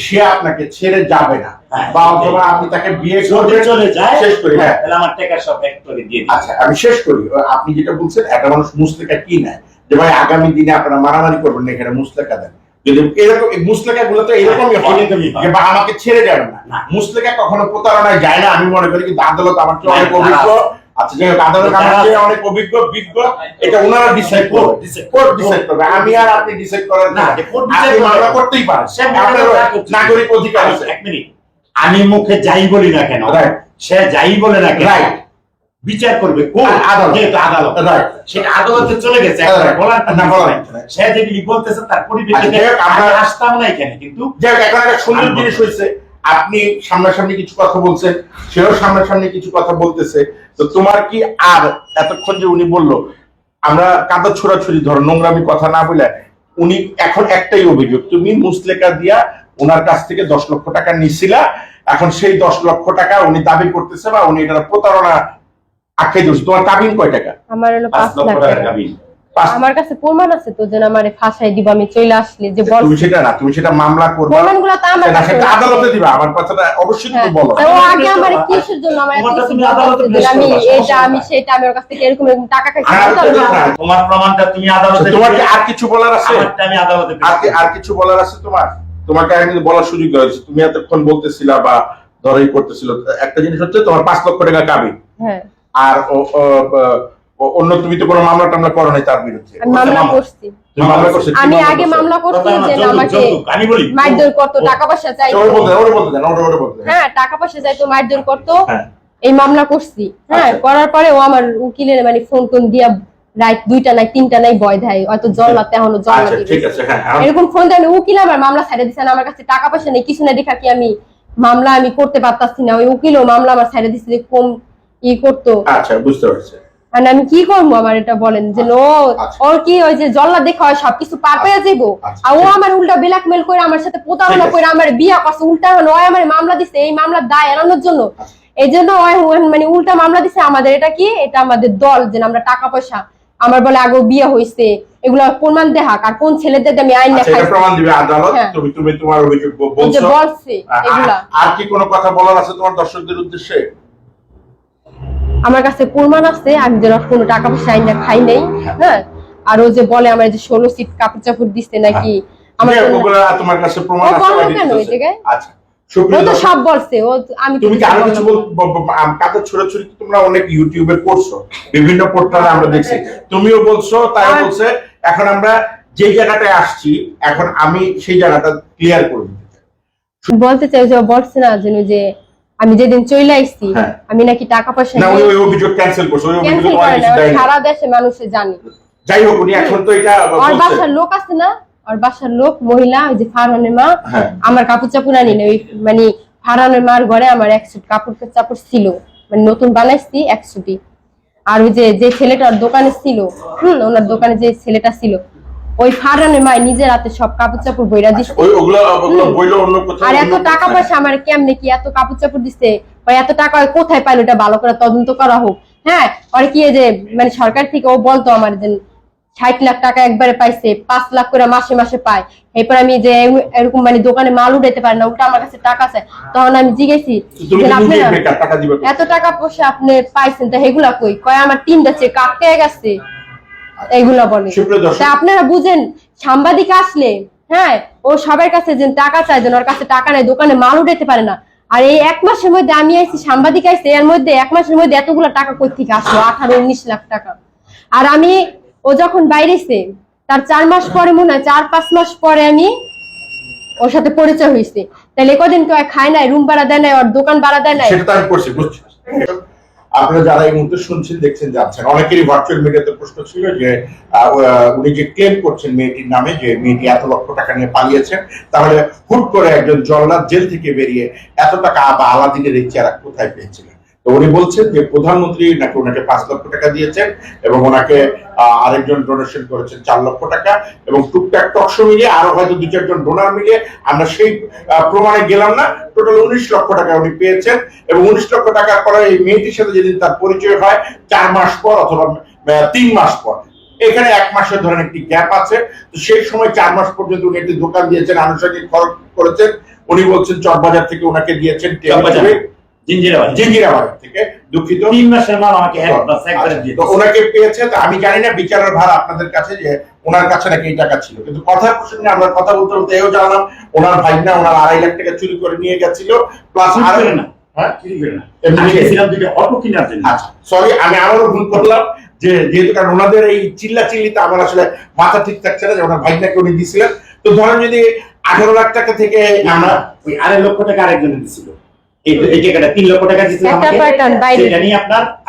সে আপনাকে ছেড়ে যাবে না, হ্যাঁ, বা অথবা আপনি তাকে বিয়ে যদি করবেন, চলে যায়, শেষ করি। হ্যাঁ, তাহলে আমার টাকা সব এক করে দিয়ে দিই। আচ্ছা আমি শেষ করি। আপনি যেটা বলছেন, একটা মানুষ মুসলেকা কি নেয়, যে ভাই আগামী দিনে আপনারা মারামারি করবেন না, এখানে মুসলেকা দেন। যদি এরকম মুসলেকা গুলো তো এরকমই হয়, এরকমই হয়। যে বা আমাকে ছেড়ে যাবে না। না। মুসলেকা কখনো প্রতারণায় যায় না, আমি মনে করি। কিন্তু আদালত আমার চেয়ে অনেক না, অভিজ্ঞ। তারা- আচ্ছা, যাই হোক, আদালত আমার তারা- চেয়ে অনেক অভিজ্ঞ বিজ্ঞ, এটা ওনারা ডিসাইড করবে, কোর্ট ডিসাইড করবে। আমি আর আপনি ডিসাইড করার না, না। court আপনি decide মামলা করবে। করতেই পারেন, সে আপনার মামলা করছে। নাগরিক অধিকার আছে। এক মিনিট, আমি মুখে যাই বলি না কেন, Right. সে যাই বলে না কেন, Right. বিচার করবে কোর্ট, আদালত। যেহেতু আদালত, Right. সেটা আদালতে চলে গেছে। Right. একবার বলার না, বলার কিছু নাই। সে যেগুলি বলতেছে তার পরিপ্রেক্ষিতে আচ্ছা, যাই হোক, আমরা আমরা- আসতাম না এখানে, কিন্তু যাই হোক, এখন একটা সুন্দর জিনিস হয়েছে, আপনি সামনাসামনি কিছু কথা বলছেন, সেও সামনাসামনি কিছু কথা বলতেছে। তো তোমার কি আর এতক্ষণ যে উনি বললো আমরা কাদা ছোড়াছুড়ি, ধরো নোংরামি কথা না বলে, উনি এখন একটাই অভিযোগ, তুমি মুসলেকা দিয়া ওনার কাছ থেকে 10 লক্ষ টাকা নিছিলা। এখন সেই 10 লক্ষ টাকা উনি দাবি করতেছে, বা উনি এটা প্রতারণা আখ্যায়িত করছে। তোমার কাবিন কয় টাকা? আমার হলো 5 5 লক্ষ লাখ টাকার টাকা। কাবিন। আমার কাছে প্রমাণ আছে তো, যেন আমারে ফাঁসাই দিব, আমি চলে আসলে যে বল তুমি সেটা না, তুমি সেটা মামলা করবে, প্রমাণগুলো তো আমার কাছে সেটা আছে। আদালতে দিবা। আমার কথাটা অবশ্যই তুমি হ্যাঁ, বলো। তো ও আগে আমার কিসের জন্য আমার তোমারটা কিছু তুমি বলতেছে আদালতে যে পেশ আমি করবা, এটা সমস্যা আমি নাই। সেটা আমি ওর কাছ থেকে এরকম এরকম টাকা খাইছি। আর বলতে হবে না। তোমার প্রমাণটা তুমি আদালতে তোমার কি দিবে, আর কিছু বলার আছে? আমারটা আমি আদালতে পেশ আর করব। আর কিছু বলার আছে তোমার? তোমাকে আমি বলার সুযোগ দেওয়া হয়েছে। তুমি এতক্ষণ বলতেছিলা বা ধরাই করতেছিল, একটা জিনিস হচ্ছে তোমার 5 লক্ষ টাকা কাবিন, হ্যাঁ, আর অন্য তুমি তো কোনো মামলা টামলা করো নাই তার বিরুদ্ধে। আমি মামলা মামলা। করছি। তুমি মামলা করছো? কি আমি মামলা আগে করছো? মামলা করছি প্রতারণা, যে যৌতুক, আমাকে যৌতুক। আমি বলি মারধর করতো, টাকা পয়সা চাইতো। ওরে বলতে দেন, ওরে বলতে দেন, ওরে বলতে দেন। হ্যাঁ, টাকা পয়সা চাইতো, মারধর করতো। হ্যাঁ। এই মামলা করছি। হ্যাঁ, আচ্ছা। করার পরে ও আমার উকিলের মানে ফোন টোন দিয়া রাত 2টা নাই 3টা নাই ভয় দেয়, হয়তো জল্লাতে এখনো আচ্ছা জল্লাতে ঠিক আছে। হ্যাঁ, এরকম ফোন দেয়। উকিল আমার মামলা ছাড়ে দিচ্ছে না, আমার কাছে টাকা পয়সা নেই, কিছু না, দেখা কি আমি মামলা আমি করতে পারতাছি না। ওই উকিলও মামলা আমার ছাড়ে দিচ্ছে, যে কম ই করতো। আচ্ছা, বুঝতে পারছি। আর আমি কি করবো, আমার এটা বলেন যে নো, আচ্ছা। ওর কি ওই যে জল্লা দেখা হয় সবকিছু পার পেয়ে যাবো। আচ্ছা, আর ও ঠিক আমার উল্টা ব্ল্যাকমেল করে আমার সাথে প্রতারণা ঠিক আছে। করে আমার বিয়া করছে। উল্টা ও আমার মামলা দিছে, এই মামলার দায় এড়ানোর জন্য। এই জন্য মানে উল্টা মামলা দিছে আমাদের। এটা কি, এটা আমাদের দল, যে আমরা টাকা পয়সা, আমার বলে আগে বিয়ে হয়েছে, এগুলো প্রমাণ দেখাক, আর কোন ছেলেদের আমি আইন আচ্ছা, এটা দেখাই প্রমাণ দিবে আদালত। হ্যাঁ। তুমি তোমার অভিযোগ ওই যে বলছো। বলছে এগুলা। আর কি কোনো কথা বলার আছে তোমার দর্শকদের উদ্দেশ্যে? আমার কাছে প্রমাণ আছে, আমি যেন কোনো টাকা পয়সা আইন খাই নাই। হ্যাঁ, আর ও যে বলে আমার যে 16 সিট কাপড় চাপড় দিচ্ছে নাকি, আমার আমার জন্য- ওগুলা তোমার কাছে প্রমাণ ও আছে? বললো বা কেন দিতেছে? ওই জায়গায়? আচ্ছা, ও সুপ্রিয় তো দর্শক, সব বলছে। ও আমি তো তুমি কি আরো কিছু বললাম না। কাদের ছোড়াছুড়ি তোমরা অনেক ইউটিউবে করছো, বিভিন্ন পোর্টালে আমরা দেখছি, তুমিও বলছো, তাই আর- বলছে। এখন আমরা যে জায়গাটায় আসছি, এখন আমি সেই জায়গাটা ক্লিয়ার করে দিতে চাই। বলতে চাই যে ও বলছে না যেন যে আমি যেদিন চলে আইছি হ্যাঁ। আমি নাকি টাকা পয়সা না, উনি ওই অভিযোগ ক্যান্সেল করছে, ওই অভিযোগ ক্যান্সেল তোমার করে কিছু না, দেয়নি। সারা দেশে মানুষে জানে। যাই হোক, উনি এখন তো এটা ওর বলছে। বাসার লোক আছে না, ওর বাসার লোক মহিলা, ওই যে ফারহানের মা, হ্যাঁ। আমার কাপড় চাপড় আনি না। ওই মানে ফারহানের মার ঘরে আমার 1 সুট কাপড় চাপড় ছিল, মানে নতুন বানাইছি 1 সুটি। আর ওই যে ছেলেটার দোকানে ছিল, ওনার দোকানে যে ছেলেটা ছিল, ওই ফারহানের মা নিজের হাতে সব কাপড় চাপড় বইরা দিচ্ছে। ওগুলো বইলো অন্য কোথাও। আর এত টাকা পয়সা আমার কেমনে কি এত কাপড় চাপড় দিচ্ছে, বা এত টাকা কোথায় পাইলো, এটা ভালো করে তদন্ত করা হোক। হ্যাঁ, আর কি এই যে মানে সরকার থেকে ও বলতো আমার যে 60 লাখ টাকা একবারে পাইছে, 5 লাখ করে মাসে মাসে পায়। এরপর আমি যে এরকম মানে দোকানে মাল উঠাইতে পারি না, ওটা আমার কাছে টাকা চাই। তখন আমি জিজ্ঞেসি তুমি যে কি আপনি নিজেই না বেকার, টাকা দিবে? এত টাকা পয়সা আপনি পাইছেন, তা এগুলা কই? কয় আমার 3টা চেক আটকে গেছে, এগুলা বলে। সুপ্রিয় দর্শক, তা আপনারা বুঝেন, সাংবাদিক আসলে হ্যাঁ ও সবার কাছে যে টাকা চাই, যেন ওর কাছে টাকা নাই, দোকানে মাল উঠাইতে পারে না। আর এই 1 মাসের মধ্যে আমি আইছি, সাংবাদিক আইছে, এর মধ্যে 1 মাসের মধ্যে এতগুলো টাকা কই থেকে আসলো? 18-19 লাখ টাকা। আর আমি, ও যখন বাইরেছে তার 4 মাস পরে, মনে হয় 4-5 মাস পরে আমি ওর সাথে পরিচয় হয়েছে। তাহলে কদিন কেউ খায় নাই, রুম ভাড়া দেয় নাই, ওর দোকান ভাড়া দেয় নাই। সেটা তো আমি করছি, বুঝছি। আপনারা যারা এই মুহূর্তে শুনছেন, দেখছেন, যাচ্ছেন, অনেকেরই ভার্চুয়াল মিডিয়াতে প্রশ্ন ছিল যে উনি যে ক্লেম করছেন মেয়েটির নামে, যে মেয়েটি এত লক্ষ টাকা নিয়ে পালিয়েছেন, তাহলে হুট করে একজন জল্লাদ জেল থেকে বেরিয়ে এত টাকা বা আলাদিনের এই চেহারা কোথায় পেয়েছিলেন? তো উনি বলছেন যে প্রধানমন্ত্রী নাকি ওনাকে 5 লক্ষ টাকা দিয়েছেন এবং ওনাকে আরেকজন ডোনেশন করেছেন 4 লক্ষ টাকা এবং টুকটাক টকশো মিলিয়ে আরো হয়তো 2-4 জন ডোনার মিলিয়ে আমরা সেই প্রমাণে গেলাম না, টোটাল 19 লক্ষ টাকা উনি পেয়েছেন। এবং 19 লক্ষ টাকা পরে এই মেয়েটির সাথে যেদিন তার পরিচয় হয় 4 মাস পর অথবা 3 মাস পর, এখানে 1 মাসের ধরেন একটি গ্যাপ আছে। তো সেই সময় 4 মাস পর্যন্ত উনি একটি দোকান দিয়েছেন, আনুষঙ্গিক খরচ করেছেন। উনি বলছেন চকবাজার থেকে ওনাকে দিয়েছেন জিঞ্জিরাবাদ থেকে, দুঃখিত 3 মাসের মাল আমাকে অ্যাডভান্স একবারে দিয়ে তো ওনাকে পেয়েছে। তো আমি জানি না বিচারের ভার আপনাদের কাছে যে ওনার কাছে নাকি এই টাকা ছিল, কিন্তু কথার প্রসঙ্গে আমরা কথা বলতে বলতে এও জানলাম ওনার ভাই না ওনার 2.5 লাখ টাকা চুরি করে নিয়ে গেছিল, প্লাস আর না। হ্যাঁ, চুরি করে না, আমি গেছিলাম দুটো অটো কেনার জন্য। আচ্ছা সরি, আমি আবারও ভুল করলাম যে যেহেতু কারণ ওনাদের এই চিল্লাচিল্লিতে আমার আসলে মাথা ঠিক থাকছে না যে ওনার ভাই নাকি উনি দিয়েছিলেন। তো ধরেন যদি 18 লাখ টাকা থেকে আমরা ওই 2.5 লক্ষ টাকা আরেকজনে দিছিল, এই টাকাটা 3 লক্ষ টাকা দিছিল আমাকে, সেটা নিয়ে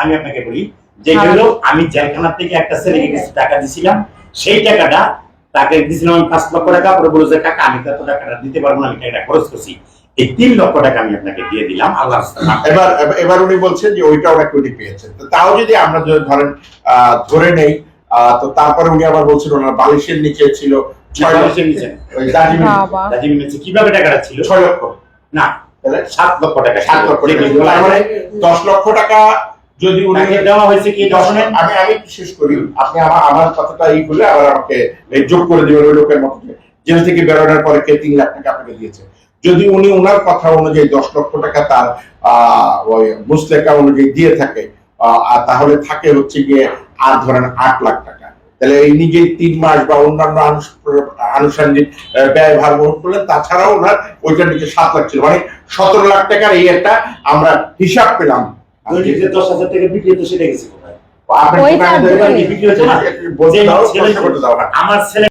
আমি আপনাকে বলি যে হলো আমি জেলখানা থেকে একটা ছেলেকে কিছু টাকা দিছিলাম, সেই টাকাটা তাকে দিছিলাম আমি 5 লক্ষ টাকা, পরে বলে যে কাকা আমি তো টাকাটা দিতে পারবো না, আমি টাকাটা খরচ করছি, এই 3 লক্ষ টাকা আমি আপনাকে দিয়ে দিলাম আল্লাহর রাস্তায়। এবার উনি বলছেন যে ওইটা ওরা কোটি পেয়েছেন। তো তাও যদি আমরা ধরেন ধরে নেই, তো তারপরে উনি আবার বলছেন ওনার বালিশের নিচে ছিল 6 লক্ষ, ওই দাজিমের নিচে কিভাবে টাকাটা ছিল 6 লক্ষ না, তাহলে 7 লক্ষ টাকা, 7 লক্ষ টাকা, তার মানে 10 লক্ষ টাকা যদি উনি দেওয়া হয়েছে কি দর্শনে। আমি শেষ করি, আপনি আমার কথাটা এই বলে আবার আমাকে যোগ করে দিবেন ওই লোকের মতো জেল থেকে বেরোনোর পরে কে 3 লাখ টাকা আপনাকে দিয়েছে। যদি উনি ওনার কথা অনুযায়ী 10 লক্ষ টাকা তার ওই মুসলেকা অনুযায়ী দিয়ে থাকে, তাহলে থাকে হচ্ছে গিয়ে আর ধরেন 8 লাখ টাকা। তাহলে এই নিজেই 3 মাস বা অন্যান্য আনুষঙ্গিক ব্যয়ভার বহন করলেন, তাছাড়াও ওনার ওইটার নিচে 7 লাখ ছিল, মানে 17 লাখ টাকার এই একটা আমরা হিসাব পেলাম। 10,000 টাকা বিক্রি তো সেটা গেছে কোথায়? আপনার বিক্রি হচ্ছে না, আমার ছেলে